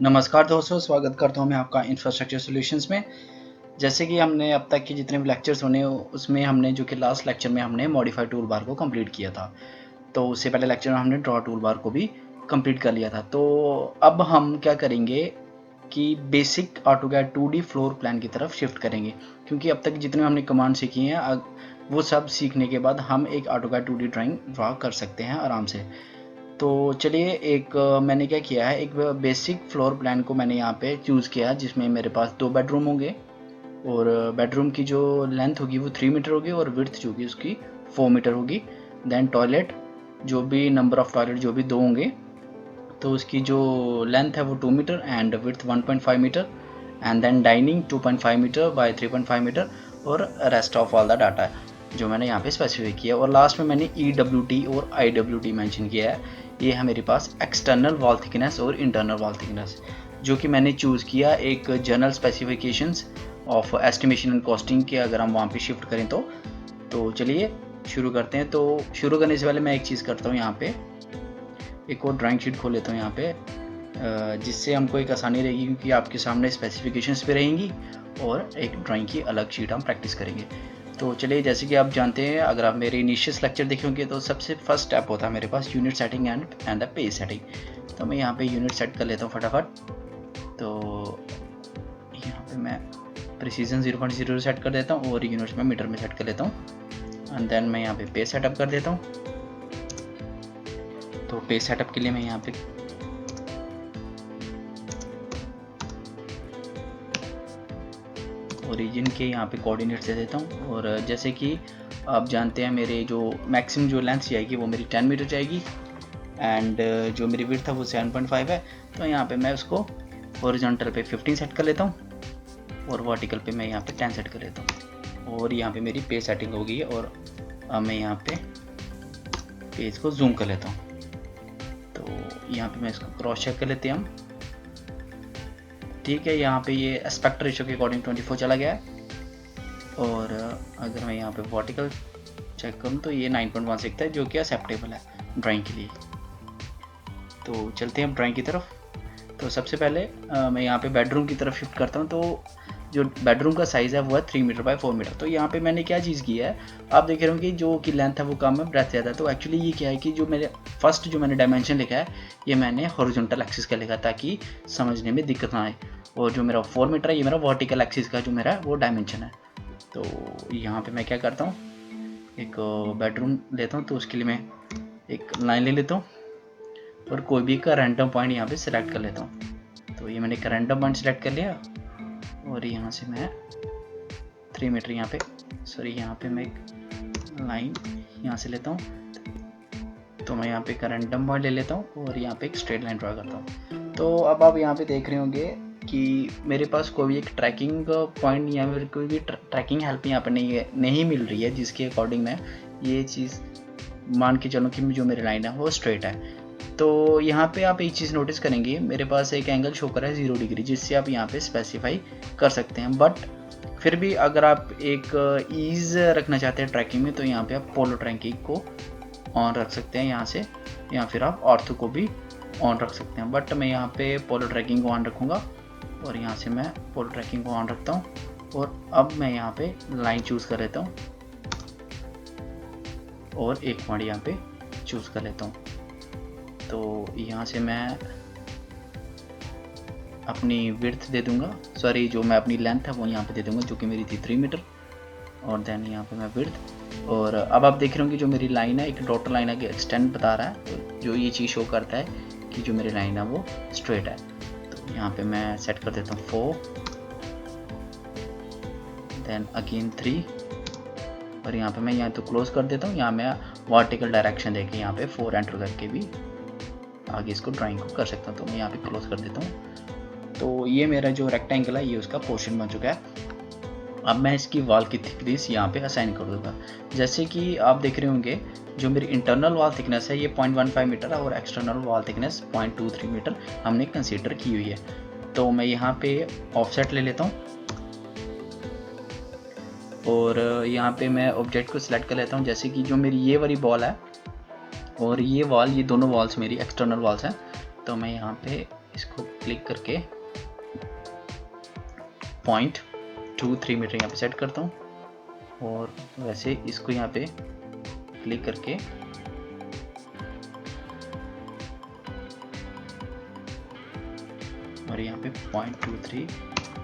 नमस्कार दोस्तों, स्वागत करता हूँ मैं आपका इंफ्रास्ट्रक्चर सॉल्यूशंस में। जैसे कि हमने अब तक के जितने भी लेक्चर्स होने उसमें हमने जो कि लास्ट लेक्चर में हमने मॉडिफाई टूल बार को कंप्लीट किया था, तो उससे पहले लेक्चर में हमने ड्रॉ टूल बार को भी कंप्लीट कर लिया था। तो अब हम क्या करेंगे कि basic AutoCAD 2D floor plan की तरफ शिफ्ट करेंगे, क्योंकि अब तक जितने हमने कमांड सीखी हैं वो सब सीखने के बाद हम एक ऑटोकैड 2D ड्राइंग ड्रॉ कर सकते हैं आराम से। तो चलिए मैंने क्या किया है, एक बेसिक फ्लोर प्लान को मैंने यहाँ पे चूज़ किया है, जिसमें मेरे पास 2 बेडरूम होंगे और बेडरूम की जो लेंथ होगी वो 3 मीटर होगी और विड्थ जो होगी उसकी 4 मीटर होगी। देन टॉयलेट, जो भी नंबर ऑफ़ टॉयलेट जो भी 2 होंगे, तो उसकी जो लेंथ है वो 2 metre and width 1.5 metre. And then dining 2.5 metre by 3.5 metre और rest of all the data जो मैंने यहाँ पे स्पेसिफाई किया। और लास्ट में मैंने EWT और IWT मेंशन किया है। ये है मेरे पास एक्सटर्नल वॉल थिकनेस और इंटरनल वॉल थिकनेस, जो कि मैंने चूज़ किया एक general specifications of estimation and costing के, अगर हम वहाँ पे शिफ्ट करें तो चलिए शुरू करते हैं। तो शुरू करने से पहले मैं एक चीज़ करता हूँ, यहाँ पे एक और ड्राइंग शीट खोल लेता हूँ यहाँ पे, जिससे हमको एक आसानी रहेगी, क्योंकि आपके सामने स्पेसिफिकेशंस भी रहेंगी और एक ड्राइंग की अलग शीट हम प्रैक्टिस करेंगे। तो चलिए, जैसे कि आप जानते हैं, अगर आप मेरे इनिशियल लेक्चर देखे होंगे तो सबसे फर्स्ट स्टेप होता है मेरे पास unit setting and the page setting. तो मैं यहाँ पे यूनिट सेट कर लेता हूँ फटाफट। तो यहाँ पे मैं प्रिसीजन 0.0 सेट कर देता हूँ और यूनिट्स में मीटर में सेट कर लेता हूँ। एंड देन मैं यहाँ पे पेज सेटअप कर देता हूँ। तो पेज सेटअप के लिए मैं यहाँ पे ओरिजिन के यहाँ पे कोऑर्डिनेट्स दे देता हूँ। और जैसे कि आप जानते हैं, मेरे जो मैक्सिमम जो लेंथ जाएगी वो मेरी 10 मीटर जाएगी एंड जो मेरी विड्थ है वो 7.5 है। तो यहाँ पे मैं उसको हॉरिजॉन्टल पे 15 सेट कर लेता हूँ और वर्टिकल पे मैं यहाँ पे 10 सेट कर लेता हूँ। और यहाँ पे मेरी पेज सेटिंग हो गई है। और अब मैं यहाँ पे पेज को जूम कर लेता हूँ। तो यहाँ पे मैं इसको क्रॉस चेक कर लेते हैं हम। ठीक है, यहाँ पे ये एस्पेक्ट रेशियो के अकॉर्डिंग 24 चला गया है। और अगर मैं यहाँ पे वर्टिकल चेक करूँ तो ये 9.16 है, जो कि एक्सेप्टेबल है ड्राइंग के लिए। तो चलते हैं अब ड्राइंग की तरफ। तो सबसे पहले मैं यहाँ पे बेडरूम की तरफ शिफ्ट करता हूँ। तो जो बेडरूम का साइज़ है वो है 3 मीटर बाय 4 मीटर। तो यहाँ पे मैंने क्या चीज़ किया है, आप देख रहे हो कि जो कि लेंथ है वो कम है, ब्रेथ ज़्यादा है। तो एक्चुअली ये क्या है कि जो मेरे फर्स्ट जो मैंने डायमेंशन लिखा है, ये मैंने हॉरिजॉन्टल एक्सिस का लिखा, ताकि समझने में दिक्कत ना आए। और जो मेरा 4 मीटर है, ये मेरा वर्टिकल एक्सिस का जो मेरा वो डायमेंशन है। तो यहाँ पे मैं क्या करता हूँ, एक बेडरूम लेता हूँ। तो उसके लिए मैं एक लाइन ले लेता हूँ और कोई भी का रैंडम पॉइंट यहाँ पे सिलेक्ट कर लेता हूँ। तो ये मैंने एक रैंडम पॉइंट सिलेक्ट कर लिया और यहाँ से मैं 3 मीटर यहाँ पे मैं एक लाइन यहाँ से लेता हूँ। तो मैं यहाँ पे एक रैंडम पॉइंट ले लेता हूँ और यहाँ पे एक स्ट्रेट लाइन ड्रा करता हूँ। तो अब आप यहाँ पे देख रहे होंगे कि मेरे पास कोई भी एक ट्रैकिंग पॉइंट या फिर कोई भी ट्रैकिंग हेल्प यहाँ पे नहीं मिल रही है, जिसके अकॉर्डिंग मैं ये चीज़ मान के चलूँ कि जो मेरी लाइन है वो स्ट्रेट है। तो यहाँ पे आप एक चीज़ नोटिस करेंगे, मेरे पास एक एंगल शो कर रहा है 0 डिग्री, जिससे आप यहाँ पे स्पेसिफाई कर सकते हैं। बट फिर भी अगर आप एक ईज़ रखना चाहते हैं ट्रैकिंग में, तो यहाँ पे आप पोलो ट्रैकिंग को ऑन रख सकते हैं यहाँ से, या फिर आप ऑर्थो को भी ऑन रख सकते हैं। बट मैं यहाँ पे पोलो ट्रैकिंग को ऑन रखूँगा और यहाँ से मैं पोलो ट्रैकिंग को ऑन रखता हूँ। और अब मैं यहाँ पे लाइन चूज़ कर लेता हूँ और एक पॉइंट यहाँ पे चूज़ कर लेता हूँ। तो यहाँ से मैं अपनी विड्थ दे दूँगा, सॉरी जो मैं अपनी लेंथ है वो यहाँ पे दे दूँगा, जो कि मेरी थी 3 मीटर। और देन यहाँ पे मैं विड्थ। और अब आप देख रहे होंगे जो मेरी लाइन है, एक डॉटर लाइन है, एक्सटेंड बता रहा है। तो जो ये चीज़ शो करता है कि जो मेरी लाइन है वो स्ट्रेट है। तो यहाँ पे मैं सेट कर देता हूँ 4, देन अगेन 3। और यहाँ पे मैं यहाँ तो क्लोज कर देता हूँ। यहाँ मैं वर्टिकल डायरेक्शन देके यहाँ पे 4 एंटर करके भी आगे इसको ड्राइंग को कर सकता हूँ। तो मैं यहाँ पे क्लोज कर देता हूँ। तो ये मेरा जो रेक्टेंगल है ये उसका पोर्शन बन चुका है। अब मैं इसकी वॉल की थिकनेस यहाँ पे असाइन कर दूँगा। जैसे कि आप देख रहे होंगे, जो मेरी इंटरनल वॉल थिकनेस है ये 0.15 मीटर है और एक्सटर्नल वॉल थिकनेस 0.23 मीटर हमने कंसीडर की हुई है। तो मैं यहाँ पे ऑफसेट ले लेता हूँ और यहाँ पे मैं ऑब्जेक्ट को सिलेक्ट कर लेता हूँ। जैसे कि जो मेरी ये वाली बॉल है और ये वॉल, ये दोनों वॉल्स मेरी एक्सटर्नल वॉल्स हैं। तो मैं यहाँ पे इसको क्लिक करके 0.23 मीटर यहाँ पे सेट करता हूँ, और वैसे इसको यहाँ पे क्लिक करके और यहाँ पे 0.23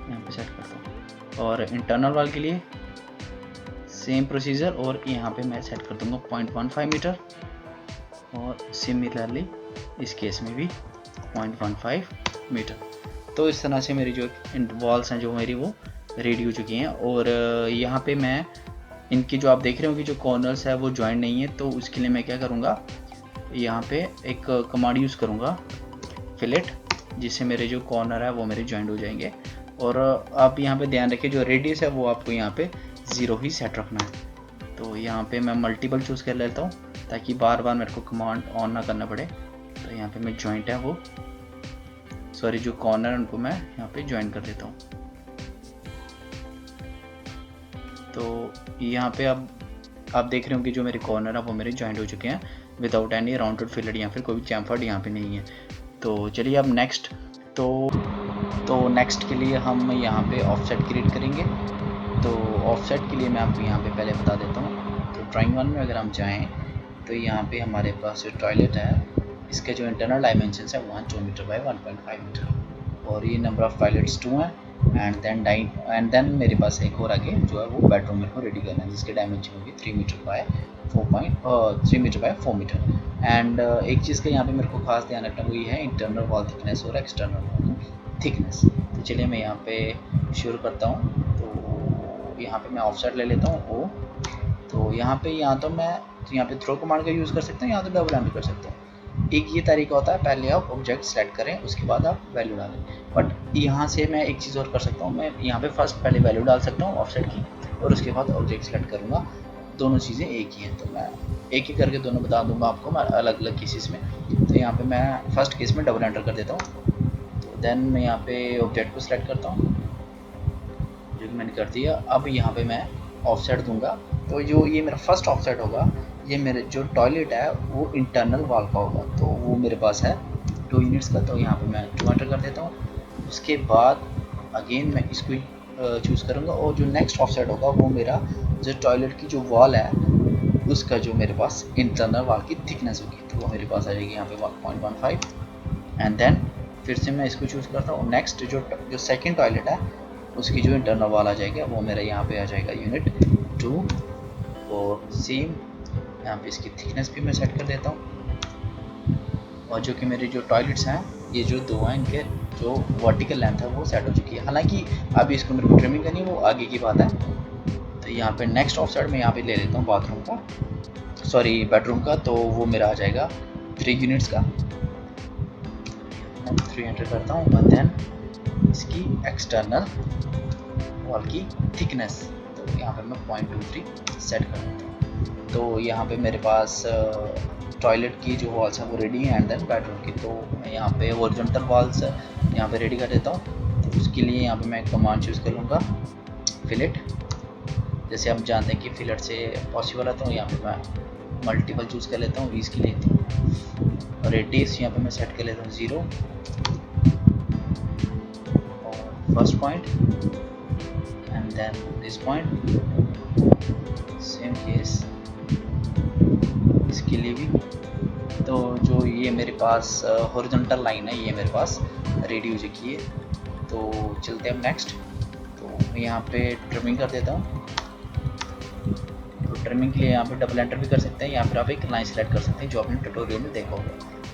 यहाँ पे सेट करता हूँ। और इंटरनल वाल के लिए सेम प्रोसीजर, और यहाँ पे मैं सेट कर दूँगा 0.15 मीटर, और सिमिलरली इस केस में भी 0.15 मीटर। तो इस तरह से मेरी जो वॉल्स हैं जो मेरी वो रेडी हो चुकी हैं। और यहाँ पे मैं इनकी जो आप देख रहे हो कि जो कॉर्नर्स है वो जॉइंट नहीं है, तो उसके लिए मैं क्या करूँगा, यहाँ पे एक कमांड यूज़ करूँगा फिलेट, जिससे मेरे जो कॉर्नर है वो मेरे जॉइंट हो जाएंगे। और आप यहाँ पे ध्यान रखिए जो रेडियस है वो आपको यहाँ पे 0 ही सेट रखना है। तो यहाँ पे मैं मल्टीपल चूज़ कर लेता हूँ ताकि बार बार मेरे को कमांड ऑन ना करना पड़े। तो यहाँ पे मैं जॉइंट है वो सॉरी जो कॉर्नर उनको मैं यहाँ पे ज्वाइन कर देता हूँ। तो यहाँ पे अब आप देख रहे हो कि जो मेरे कॉर्नर है वो मेरे जॉइंट हो चुके हैं विदाउट एनी राउंडेड फिलेट या फिर कोई भी चैम्फर्ड यहाँ पे नहीं है। तो चलिए अब नेक्स्ट तो नेक्स्ट के लिए हम यहाँ पे ऑफसेट क्रिएट करेंगे। तो ऑफसेट के लिए मैं आपको यहाँ पे पहले बता देता हूँ। तो ड्राइंग वन में अगर हम जाएँ तो यहाँ पे हमारे पास जो टॉयलेट है इसके जो इंटरनल डायमेंशंस है 2 मीटर बाय 1.5 मीटर, और ये नंबर ऑफ टॉयलेट्स 2 है। एंड देन मेरे पास एक और आगे जो है वो बेडरूम मेरे को रेडी करना है जिसके डायमेंशन होगी 3 मीटर बाय 4 मीटर। एंड एक चीज़ का यहाँ पे मेरे को खास ध्यान रखना वो ये है इंटरनल वॉल थिकनेस और एक्सटर्नल वॉल थिकनेस। तो चलिए मैं यहाँ पे शुरू करता हूँ। तो यहाँ पे मैं ऑफसेट ले लेता हूँ ओ। तो यहाँ पे तो मैं यहाँ पे थ्रो कमांड का यूज़ कर सकते हैं, यहाँ तो डबल एंटर कर सकते हैं। एक ये तरीका होता है, पहले आप ऑब्जेक्ट सेलेक्ट करें उसके बाद आप वैल्यू डालें। बट यहाँ से मैं एक चीज़ और कर सकता हूँ, मैं यहाँ पे फर्स्ट पहले वैल्यू डाल सकता हूँ ऑफसेट की और उसके बाद ऑब्जेक्ट सेलेक्ट करूँगा। दोनों चीज़ें एक ही हैं, तो मैं एक ही करके दोनों बता दूंगा आपको मैं अलग अलग केसेस में। तो यहाँ पे मैं फर्स्ट केस में डबल एंटर कर देता हूँ। तो देन मैं यहाँ पे ऑब्जेक्ट को सिलेक्ट करता हूँ जो कि मैंने कर दिया। अब यहाँ पे मैं ऑफसेट दूंगा। तो जो ये मेरा फर्स्ट ऑफसेट होगा, ये मेरे जो टॉयलेट है वो इंटरनल वॉल का होगा, तो वो मेरे पास है 2 यूनिट्स का। तो यहाँ पे मैं 2 एंटर कर देता हूँ। उसके बाद अगेन मैं इसको चूज़ करूँगा और जो नेक्स्ट ऑफसेट होगा वो मेरा जो टॉयलेट की जो वॉल है उसका जो मेरे पास इंटरनल वॉल की थिकनेस होगी, तो वो मेरे पास आ जाएगी यहाँ पे 1.15। एंड देन फिर से मैं इसको चूज़ करता हूँ। नेक्स्ट जो सेकेंड टॉयलेट है उसकी जो इंटरनल वॉल आ जाएगा वो मेरा यहाँ पे आ जाएगा यूनिट 2। और सेम यहाँ पे इसकी थिकनेस भी मैं सेट कर देता हूँ। और जो कि मेरे जो टॉयलेट्स हैं ये जो 2 हैं इनके जो वर्टिकल लेंथ है वो सेट हो चुकी है। हालांकि अभी इसको मेरे को ट्रिमिंग करनी है, वो आगे की बात है। तो यहाँ पे नेक्स्ट ऑफसेट में यहाँ पे ले लेता हूँ बाथरूम का सॉरी बेडरूम का, तो वो मेरा आ जाएगा 3 यूनिट्स का। 3 एंटर करता हूँ और देन इसकी एक्सटर्नल वॉल की थिकनेस तो यहाँ पे मैं 0.23 सेट कर देता हूँ। तो यहाँ पे मेरे पास टॉयलेट की जो वॉल्स हैं वो रेडी हैं एंड देन बेडरूम की। तो मैं यहाँ पे हॉरिजॉन्टल वॉल्स यहाँ पे रेडी कर देता हूँ। तो उसके लिए यहाँ पे मैं कमांड चूज़ कर लूँगा फिलेट, जैसे हम जानते हैं कि फिलेट से पॉसिबल है। तो यहाँ पे मैं मल्टीपल चूज़ कर लेता हूँ 20 के लिए। तो रेडियस यहाँ पे मैं सेट कर लेता हूँ 0 और first point and then this point same case इसके लिए भी। तो जो ये मेरे पास हॉरिजॉन्टल लाइन है ये मेरे पास रेडी हो चुकी है। तो चलते हैं नेक्स्ट। तो यहाँ पे ट्रिमिंग कर देता हूँ। तो ट्रिमिंग के लिए यहाँ पे डबल एंटर भी कर सकते हैं या फिर आप एक लाइन सेलेक्ट कर सकते हैं जो आपने ट्यूटोरियल में देखा होगा।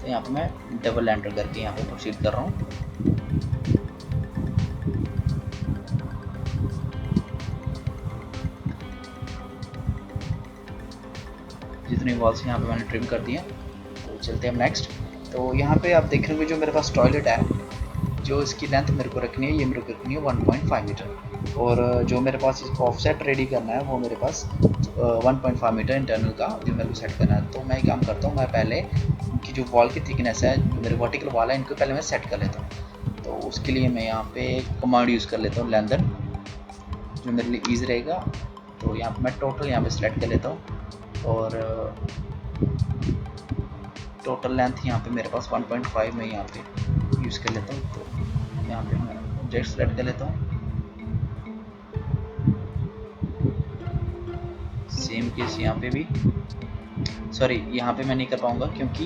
तो यहाँ पे मैं डबल एंटर करके यहाँ पे प्रोसीड कर रहा हूँ। जितनी वॉल्स यहाँ पे मैंने ट्रिम कर दिए। तो चलते हैं नेक्स्ट। तो यहाँ पे आप देख रहे होंगे जो मेरे पास टॉयलेट है जो इसकी लेंथ मेरे को रखनी है ये मेरे को रखनी है 1.5 मीटर, और जो मेरे पास इसको ऑफसेट रेडी करना है वो मेरे पास 1.5 मीटर इंटरनल का जो मेरे को सेट करना है। तो मैं एक काम करता हूँ, मैं पहले इनकी जो वॉल की थिकनेस है जो मेरे वर्टिकल वॉल है इनको पहले मैं सेट कर लेता हूँ। तो उसके लिए मैं यहाँ पे कमांड यूज़ कर लेता हूँ लेंथन जो मेरे लिए ईजी रहेगा। तो यहाँ पर मैं टोटल यहाँ पर सेलेक्ट कर लेता हूँ और टोटल लेंथ यहाँ पे मेरे पास 1.5 में यहाँ पे यूज़ कर लेता हूँ। तो यहाँ पे मैं ऑब्जेक्ट सेलेक्ट कर लेता हूँ। सेम केस यहाँ पे भी, सॉरी यहाँ पे मैं नहीं कर पाऊँगा क्योंकि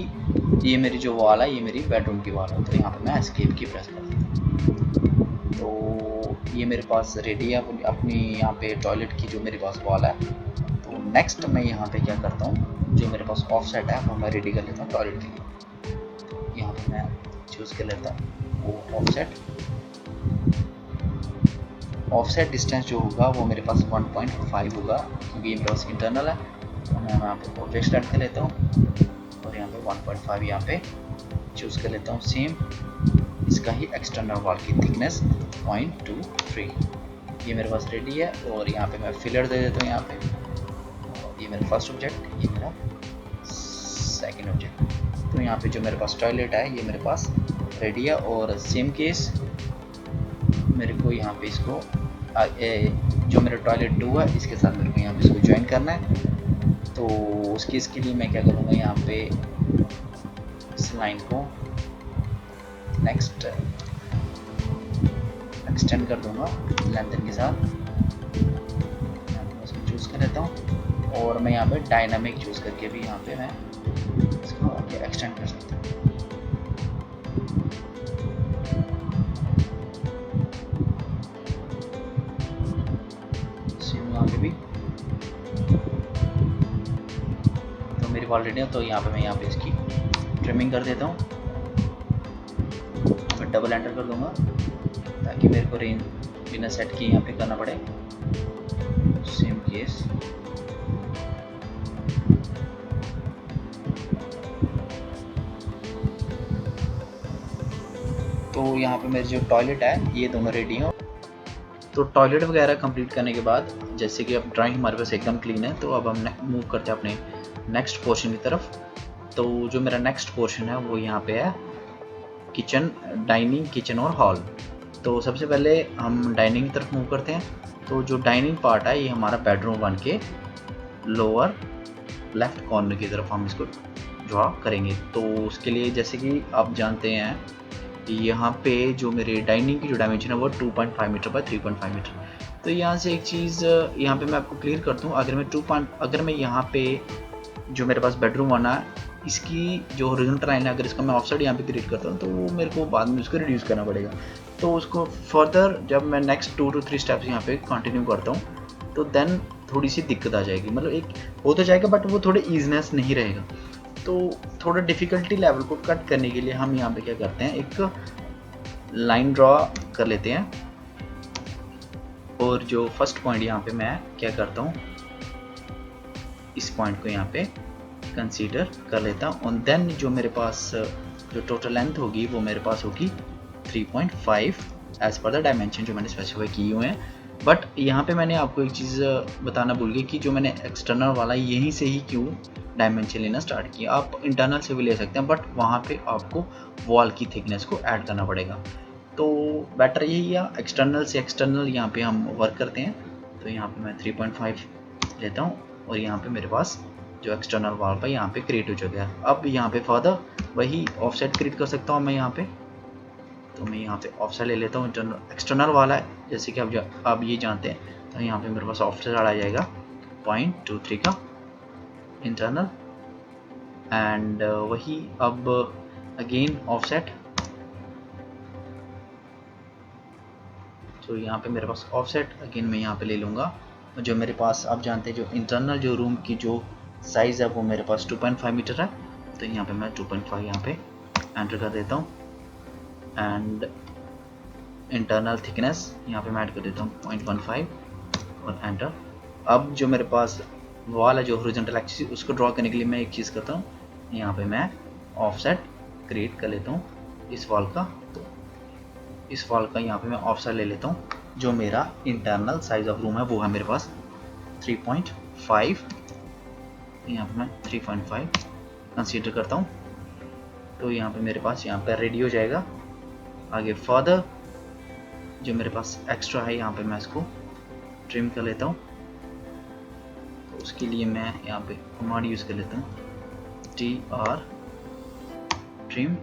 ये मेरी जो वॉल है ये मेरी बेडरूम की वॉल है। तो यहाँ पे मैं एस्केप की प्रेस कर देता हूँ। तो ये मेरे पास रेडी है अपनी यहाँ पे टॉयलेट की जो मेरे पास वॉल है। तो नेक्स्ट मैं यहाँ पे क्या करता हूँ, जो मेरे पास ऑफसेट है वो मैं रेडी कर लेता हूँ टॉयलेट के लिए। तो यहाँ पे मैं चूज़ कर लेता हूँ वो ऑफसेट डिस्टेंस जो होगा वो मेरे पास 1.5 होगा क्योंकि ये मेरे पास इंटरनल है। तो मैं यहाँ पे ऑब्जेक्ट स्टार्ट कर लेता हूँ और यहाँ पे 1.5 यहाँ पे चूज़ कर लेता हूँ। सेम इसका ही एक्सटर्नल वॉल की थिकनेस 0.23, ये मेरे पास रेडी है। और यहाँ पे मैं फिलर दे देता हूँ यहाँ पे। ये मेरा फर्स्ट ऑब्जेक्ट, ये मेरा सेकंड ऑब्जेक्ट। तो यहाँ पे जो मेरे पास टॉयलेट है ये मेरे पास रेडी है। और सेम केस मेरे को यहाँ पे इसको जो मेरा टॉयलेट 2 है इसके साथ मेरे को यहाँ पे इसको ज्वाइन करना है। तो इसके लिए मैं क्या करूँगा, यहाँ पे इस लाइन को नेक्स्ट एक्सटेंड कर दूंगा लेंथन के साथ। इसको चूज़ कर लेता हूँ और मैं यहाँ पे डायनामिक चूज़ करके भी यहाँ पे मैं इसको आगे एक्सटेंड कर सकता हूँ। यहाँ पे भी तो मेरी वॉल रेडी है। तो यहाँ पे मैं यहाँ पे इसकी ट्रिमिंग कर देता हूँ। मैं डबल एंटर कर दूंगा ताकि मेरे को रेंज बिना सेट किए यहाँ पे करना पड़े। सेम केस तो यहाँ पे मेरे जो टॉयलेट है ये दोनों रेडी हो। तो टॉयलेट वगैरह कंप्लीट करने के बाद जैसे कि अब ड्राइंग हमारे पास एकदम क्लीन है, तो अब हम मूव करते हैं अपने नेक्स्ट पोर्शन की तरफ। तो जो मेरा नेक्स्ट पोर्शन है वो यहाँ पे है किचन, डाइनिंग, किचन और हॉल। तो सबसे पहले हम डाइनिंग की तरफ मूव करते हैं। तो जो डाइनिंग पार्ट है ये हमारा बेडरूम 1 के लोअर लेफ्ट कॉर्नर की तरफ हम इसको ड्रॉ करेंगे। तो उसके लिए जैसे कि आप जानते हैं यहाँ पे जो मेरे डाइनिंग की जो डायमेंशन है वो 2.5 मीटर बाय 3.5 मीटर। तो यहाँ से एक चीज़ यहाँ पे मैं आपको क्लियर करता हूँ, अगर मैं यहाँ पे जो मेरे पास बेडरूम 1 है इसकी जो हॉरिजॉन्टल लाइन है अगर इसका मैं ऑफसेट यहाँ पे क्रिएट करता हूँ तो वो मेरे को बाद में उसको रिड्यूस करना पड़ेगा। तो उसको फर्दर जब मैं नेक्स्ट 2 to 3 स्टेप्स यहाँ पे कंटिन्यू करता हूँ तो देन थोड़ी सी दिक्कत आ जाएगी। मतलब एक हो तो जाएगा बट वो थोड़े ईजीनेस नहीं रहेगा। तो थोड़ा डिफ़िकल्टी लेवल को कट करने के लिए हम यहाँ पे क्या करते हैं, एक लाइन ड्रॉ कर लेते हैं। और जो फर्स्ट पॉइंट यहाँ पे मैं क्या करता हूँ, इस पॉइंट को यहाँ पे कंसीडर कर लेता हूँ। और देन जो मेरे पास जो टोटल लेंथ होगी वो मेरे पास होगी 3.5 एज पर द डायमेंशन जो मैंने स्पेसिफाई किए हुए हैं। बट यहाँ पे मैंने आपको एक चीज़ बताना भूल गई कि जो मैंने एक्सटर्नल वाला यहीं से ही क्यों डायमेंशन लेना स्टार्ट किया। आप इंटरनल से भी ले सकते हैं बट वहाँ पे आपको वॉल की थिकनेस को ऐड करना पड़ेगा। तो बेटर यही है एक्सटर्नल से एक्सटर्नल यहाँ पे हम वर्क करते हैं। तो यहाँ पे मैं 3.5 लेता हूँ और यहाँ पे मेरे पास जो एक्सटर्नल वॉल पर यहाँ पे क्रिएट हो चुका है। अब यहाँ पे फर्दर वही ऑफसेट क्रिएट कर सकता हूँ मैं यहाँ पे। तो मैं यहाँ पे ऑफसेट ले लेता हूँ, एक्सटर्नल वाला है जैसे कि आप ये जानते हैं। तो यहाँ पे मेरे पास ऑफसेट आ जाएगा 0.23 का इंटरनल एंड वही अब अगेन ऑफसेट। तो यहाँ पे मेरे पास ऑफसेट अगेन मैं यहाँ पे ले लूँगा। जो मेरे पास आप जानते हैं जो इंटरनल जो रूम की जो साइज़ है वो मेरे पास 2.5 मीटर है। तो यहाँ पे मैं 2.5 यहाँ पे एंटर कर देता हूँ एंड इंटरनल थिकनेस यहाँ पे मैं ऐड कर देता हूँ 0.15 और एंटर। अब जो मेरे पास वॉल है जो हॉरिजॉन्टल एक्सिस उसको ड्रॉ करने के लिए मैं एक चीज़ करता हूँ, यहाँ पे मैं ऑफसेट क्रिएट कर लेता हूँ इस वॉल का। तो इस वॉल का यहाँ पे मैं ऑफसेट ले लेता हूँ। जो मेरा इंटरनल साइज ऑफ रूम है वो है मेरे पास 3.5। यहाँ पे मैं 3.5 कंसीडर करता हूँ। तो यहाँ पे मेरे पास यहाँ पे रेडी हो जाएगा। आगे फर्दर जो मेरे पास एक्स्ट्रा है यहाँ पे मैं इसको ट्रिम कर लेता हूँ। तो उसके लिए मैं यहाँ पे कमांड यूज़ कर लेता हूँ TR ट्रिम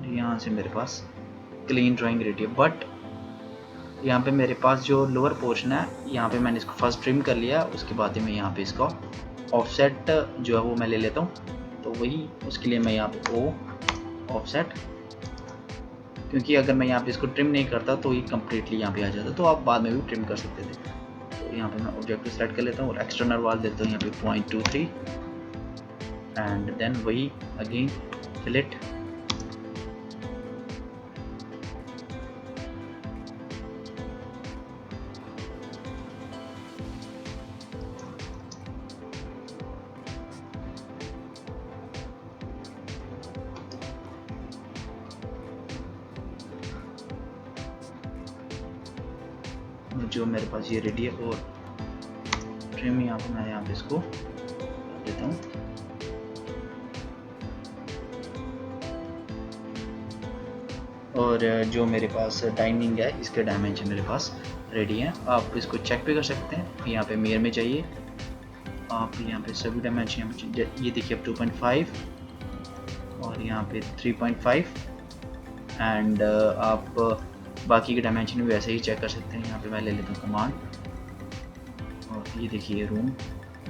यहाँ से मेरे पास क्लीन ड्राइंग रेडी है, बट यहाँ पे मेरे पास जो लोअर पोर्शन है यहाँ पे मैंने इसको फर्स्ट ट्रिम कर लिया, उसके बाद ही मैं यहाँ पे इसका ऑफसेट जो है वो मैं ले लेता हूँ। तो वही उसके लिए मैं यहाँ पे ओ ऑफसेट, क्योंकि अगर मैं यहाँ पे इसको ट्रिम नहीं करता तो ये कम्प्लीटली यहाँ पे आ जाता, तो आप बाद में भी ट्रिम कर सकते थे। तो यहाँ पे मैं ऑब्जेक्ट सेलेक्ट कर लेता हूँ और एक्सटर्नल वाल देता हूँ यहाँ पे 0.23 एंड देन वही अगेन फिलेट। जो मेरे पास ये रेडी है और ट्रिम यहाँ पे मैं यहाँ पे इसको देता हूँ। और जो मेरे पास डाइनिंग है इसके डायमेंशन मेरे पास रेडी हैं, आप इसको चेक भी कर सकते हैं। यहाँ पे मेयर में चाहिए आप यहाँ पे सभी डायमेंशन, ये देखिए अब 2.5 और यहाँ पे 3.5 एंड आप बाकी के डायमेंशन भी वैसे ही चेक कर सकते हैं। यहाँ पे मैं ले लेता हूँ कमांड और ये देखिए रूम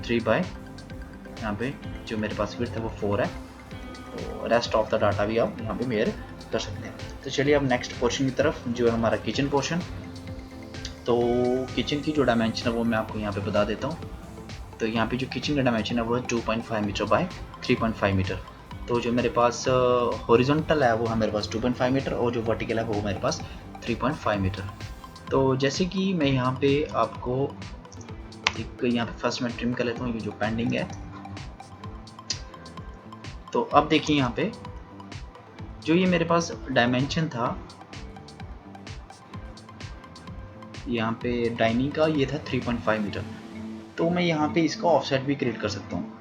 3 बाय यहाँ पे जो मेरे पास विड्थ है वो 4 है, तो रेस्ट ऑफ द डाटा भी आप यहाँ पे मेयर कर सकते हैं। तो चलिए अब नेक्स्ट पोर्शन की तरफ, जो है हमारा किचन पोर्शन। तो किचन की जो डायमेंशन है वो मैं आपको यहाँ पे बता देता हूँ। तो यहाँ पे जो किचन का डायमेंशन है वो है 2.5 मीटर बाय 3.5 मीटर। तो जो मेरे पास हॉरिजॉन्टल है वो है मेरे पास 2.5 मीटर और जो वर्टिकल है वो मेरे पास 3.5 मीटर। तो जैसे कि मैं यहाँ पे आपको एक यहाँ पे फर्स्ट मैं ट्रिम कर लेता हूँ ये जो पेंडिंग है। तो अब देखिए यहाँ पे जो ये मेरे पास डायमेंशन था यहाँ पे डाइनिंग का, ये था 3.5 मीटर। तो मैं यहाँ पे इसका ऑफसेट भी क्रिएट कर सकता हूँ।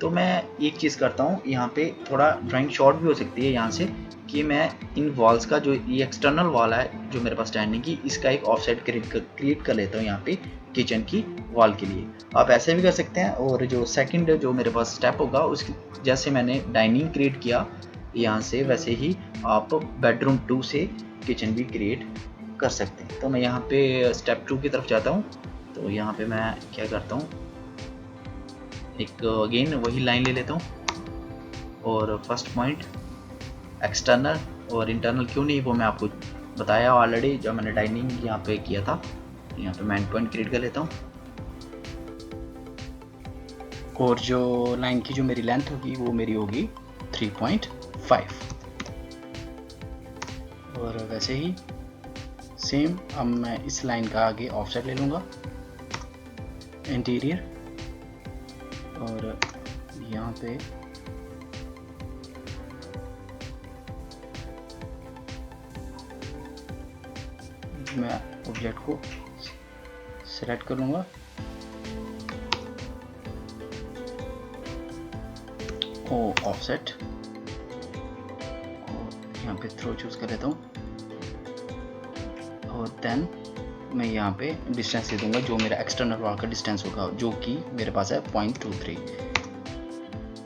तो मैं एक चीज़ करता हूँ, यहाँ पे थोड़ा ड्राइंग शॉर्ट भी हो सकती है यहाँ से, कि मैं इन वॉल्स का जो ये एक्सटर्नल वॉल है जो मेरे पास स्टैंडिंग की, इसका एक ऑफसेट क्रिएट कर लेता हूँ यहाँ पे किचन की वॉल के लिए। आप ऐसे भी कर सकते हैं। और जो सेकंड जो मेरे पास स्टेप होगा, उसकी जैसे मैंने डाइनिंग क्रिएट किया यहाँ से, वैसे ही आप बेडरूम 2 से किचन भी क्रिएट कर सकते हैं। तो मैं यहाँ पे स्टेप 2 की तरफ जाता हूँ। तो यहाँ पे मैं क्या करता हूँ, एक अगेन वही लाइन ले लेता हूँ और फर्स्ट पॉइंट एक्सटर्नल और इंटरनल क्यों नहीं वो मैं आपको बताया ऑलरेडी, जब मैंने डाइनिंग यहाँ पे किया था। यहाँ पे मैं एंड पॉइंट क्रिएट कर लेता हूँ और जो लाइन की जो मेरी लेंथ होगी वो मेरी होगी 3.5। और वैसे ही सेम अब मैं इस लाइन का आगे ऑफसेट ले लूँगा इंटीरियर, और यहाँ पे मैं ऑब्जेक्ट को सेलेक्ट करूँगा ओ ऑफसेट और यहाँ पे थ्रो चूज़ कर लेता हूँ और देन मैं यहाँ पे डिस्टेंस दे दूँगा जो मेरा एक्सटर्नल वॉल का डिस्टेंस होगा, जो कि मेरे पास है 0.23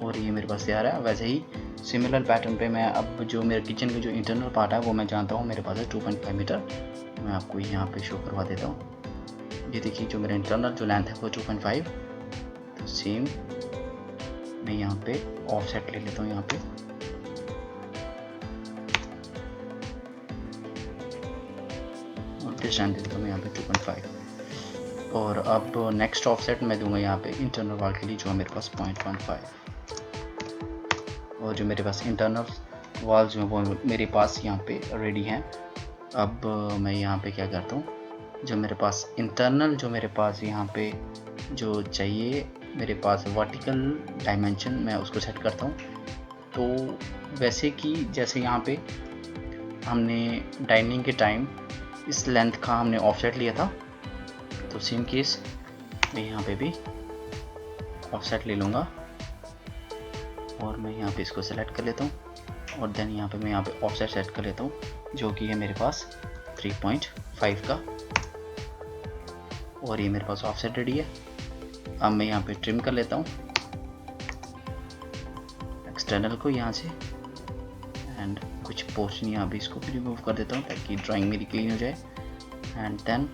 और ये मेरे पास तैयार है। वैसे ही सिमिलर पैटर्न पे मैं अब जो मेरे किचन का जो इंटरनल पार्ट है वो मैं जानता हूँ मेरे पास है 2.5 मीटर। मैं आपको यहाँ पे शो करवा देता हूँ। ये देखिए जो मेरा इंटरनल जो लेंथ है वो 2.5। तो सेम मैं यहाँ पे ऑफसेट ले लेता हूँ यहाँ पे और डिस्टेंस दे देता हूँ यहाँ पे 2.5। और अब नेक्स्ट ऑफसेट मैं दूंगा यहाँ पे इंटरनल वॉल के लिए जो है मेरे पास 0.15। और जो मेरे पास इंटरनल वॉल्स जो है वो मेरे पास यहाँ पे रेडी हैं। अब मैं यहाँ पे क्या करता हूँ, जो मेरे पास इंटरनल जो मेरे पास यहाँ पे जो चाहिए मेरे पास वर्टिकल डायमेंशन, मैं उसको सेट करता हूँ। तो वैसे कि जैसे यहाँ पे हमने डाइनिंग के टाइम इस लेंथ का हमने ऑफसेट लिया था, तो सेम केस मैं यहाँ पे भी ऑफसेट ले लूँगा और मैं यहाँ पे इसको सेलेक्ट कर लेता हूँ और देन यहाँ पे मैं यहाँ पे ऑफसेट सेट कर लेता हूँ जो कि है मेरे पास 3.5 का और ये मेरे पास ऑफसेट रेडी है। अब मैं यहाँ पे ट्रिम कर लेता हूँ एक्सटर्नल को यहाँ से एंड कुछ पोर्शन यहाँ पे इसको भी रिमूव कर देता हूँ ताकि ड्राइंग मेरी क्लीन हो जाए। एंड देन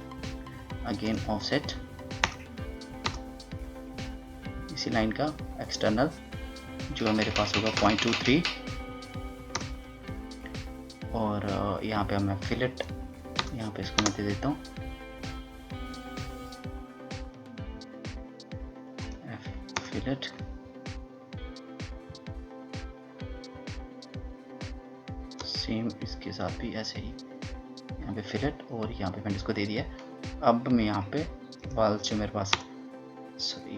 अगेन ऑफसेट इसी लाइन का एक्सटर्नल जो मेरे पास होगा 0.23 और यहाँ पे मैं फिलेट यहाँ पे इसको मैं दे देता हूँ फिलेट। सेम इसके साथ भी ऐसे ही यहाँ पे फिलेट और यहाँ पे मैंने इसको दे दिया। अब मैं यहाँ पे वाल जो मेरे पास सॉरी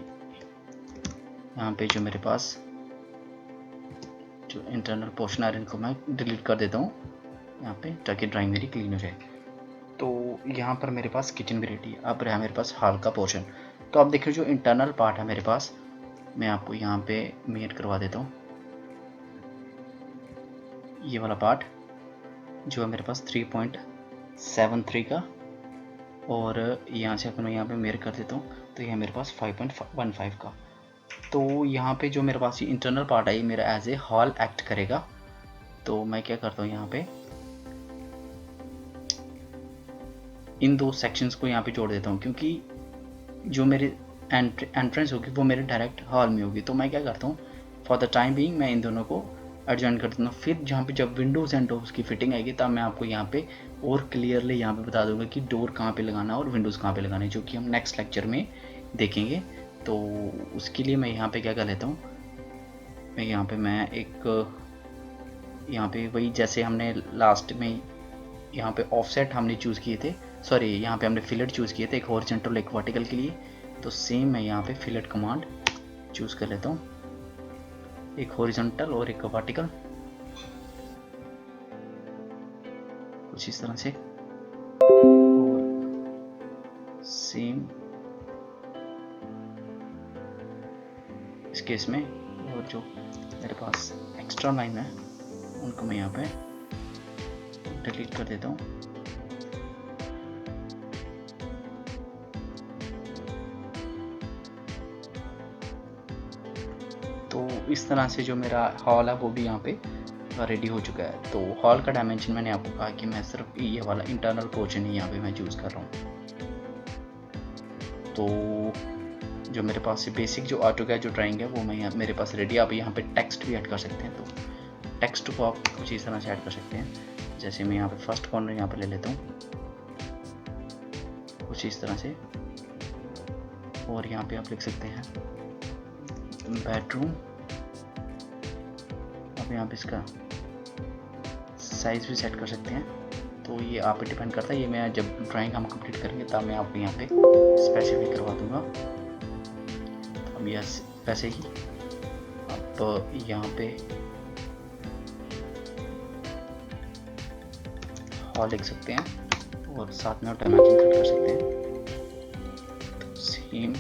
यहाँ पे जो मेरे पास जो इंटरनल पोर्शन आ रहे हैं इनको मैं डिलीट कर देता हूँ यहाँ पे ताकि ड्राइंग मेरी क्लीन हो जाए। तो यहाँ पर मेरे पास किचन भी रेडी है। अब रहा मेरे पास हॉल का पोर्शन। तो आप देखिए जो इंटरनल पार्ट है मेरे पास मैं आपको यहाँ पे मेट करवा देता हूँ। ये वाला पार्ट जो है मेरे पास 3.73 का और यहाँ से मैं यहाँ पे मेयर कर देता हूँ तो यह मेरे पास 5.15 का। तो यहाँ पे जो मेरे पास ये इंटरनल पार्ट है ये मेरा एज ए हॉल एक्ट करेगा। तो मैं क्या करता हूँ यहाँ पे इन दो सेक्शंस को यहाँ पे जोड़ देता हूँ क्योंकि जो मेरी एंट्रेंस होगी वो मेरे डायरेक्ट हॉल में होगी। तो मैं क्या करता हूँ फॉर द टाइम बीइंग मैं इन दोनों को एडजॉइन कर देता हूँ। फिर जहाँ पे जब विंडोज़ एंड डोर्स की फिटिंग आएगी तब मैं आपको यहाँ पे और क्लियरली यहाँ पे बता दूंगा कि डोर कहाँ पे लगाना है और विंडोज़ कहाँ पे लगाना है, जो कि हम नेक्स्ट लेक्चर में देखेंगे। तो उसके लिए मैं यहाँ पे क्या कर लेता हूँ मैं यहाँ पे मैं एक यहाँ पे वही जैसे हमने लास्ट में यहाँ पे ऑफसेट हमने चूज़ किए थे, सॉरी यहाँ पे हमने फिलेट चूज़ किए थे एक हॉरिजॉन्टल एक वर्टिकल के लिए। तो सेम मैं यहाँ पे फिलेट कमांड चूज़ कर लेता हूँ, एक हॉरिजॉन्टल और एक वर्टिकल कुछ इस तरह से। और सेम इस केस में और जो मेरे पास एक्स्ट्रा लाइन है उनको मैं यहाँ पे डिलीट कर देता हूँ। तो इस तरह से जो मेरा हॉल है वो भी यहाँ पे रेडी हो चुका है। तो हॉल का डायमेंशन मैंने आपको कहा कि मैं सिर्फ ये वाला इंटरनल पोर्शन ही यहाँ पे मैं चूज़ कर रहा हूँ। तो जो मेरे पास बेसिक जो ऑटोकैड जो ड्राइंग है वो मैं यहाँ मेरे पास रेडी। आप यहाँ पे टेक्स्ट भी ऐड कर सकते हैं। तो टेक्स्ट को आप कुछ इस तरह से ऐड कर सकते हैं। जैसे मैं यहाँ पे फर्स्ट कॉर्नर यहाँ पे ले लेता हूँ कुछ इस तरह से और यहाँ पे आप लिख सकते हैं बेडरूम। अब यहाँ पे इसका साइज़ भी सेट कर सकते हैं। तो ये आप पे डिपेंड करता है, ये मैं जब ड्राइंग हम कंप्लीट करेंगे तब मैं आपको यहाँ पे स्पेसिफिक करवा दूंगा। अब यस वैसे ही आप यहाँ पे हॉल लिख सकते हैं और साथ में डायमेंशन सेट कर सकते हैं। तो सेम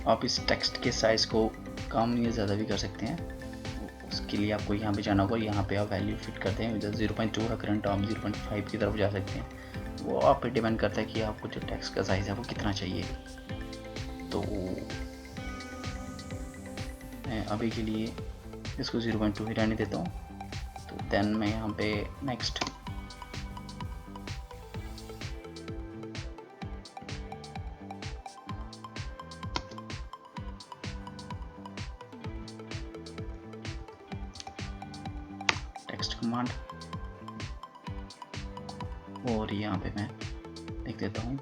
आप इस टेक्स्ट के साइज़ को कम या ज़्यादा भी कर सकते हैं। उसके लिए आपको यहाँ पे जाना होगा, यहाँ पे आप वैल्यू फिट करते हैं। इधर 0.2 का करंट आप 0.5 की तरफ जा सकते हैं। वो आप पे डिपेंड करता है कि आपको जो टेक्स्ट का साइज़ है वो कितना चाहिए। तो मैं अभी के लिए इसको 0.2 ही रहने देता हूँ। तो देन मैं यहाँ पे नेक्स्ट टेक्स्ट कमांड और यहाँ पे मैं लिख देता हूँ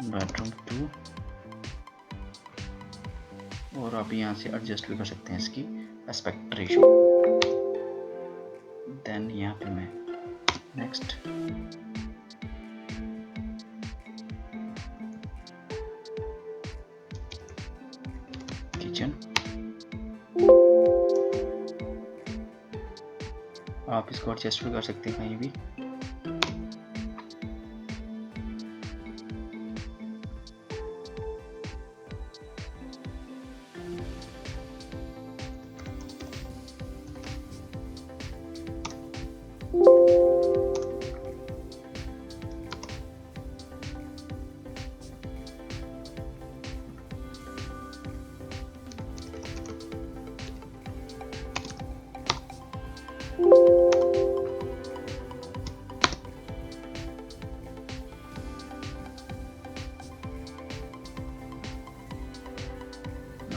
बेडरूम 2 और आप यहाँ से एडजस्ट भी कर सकते हैं इसकी एस्पेक्ट रेशियो। देन यहाँ पे मैं नेक्स्ट किचन, आप इसको एडजस्ट भी कर सकते हैं कहीं भी।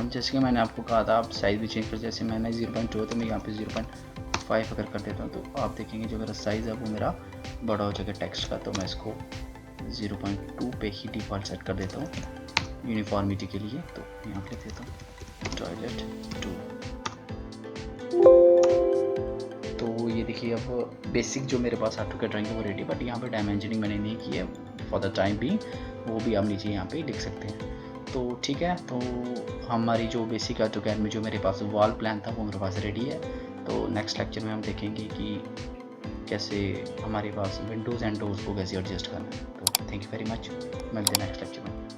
जैसे कि मैंने आपको कहा था आप साइज़ भी चेंज कर, जैसे मैंने 0.2 तो मैं यहाँ पे 0.5 अगर कर देता हूँ तो आप देखेंगे जो मेरा साइज़ है वो मेरा बड़ा हो जाएगा टेक्स्ट का। तो मैं इसको 0.2 पे ही डिफ़ॉल्ट सेट कर देता हूँ यूनिफॉर्मिटी के लिए। तो यहाँ पे लिख देता हूँ टॉयलेट 2। तो ये देखिए अब बेसिक जो मेरे पास ऑटोकैड ड्राइंग है वो रेडी, बट यहाँ पे डायमेंशनिंग मैंने नहीं की है फॉर द टाइम भी, वो भी आप नीचे यहाँ पे लिख सकते हैं। तो ठीक है, तो हमारी जो बेसिक ऑटोकैड में जो मेरे पास वॉल प्लान था वो मेरे पास रेडी है। तो नेक्स्ट लेक्चर में हम देखेंगे कि कैसे हमारे पास विंडोज़ एंड डोर्स को कैसे एडजस्ट करना है। तो थैंक यू वेरी मच, मिलते हैं नेक्स्ट लेक्चर में।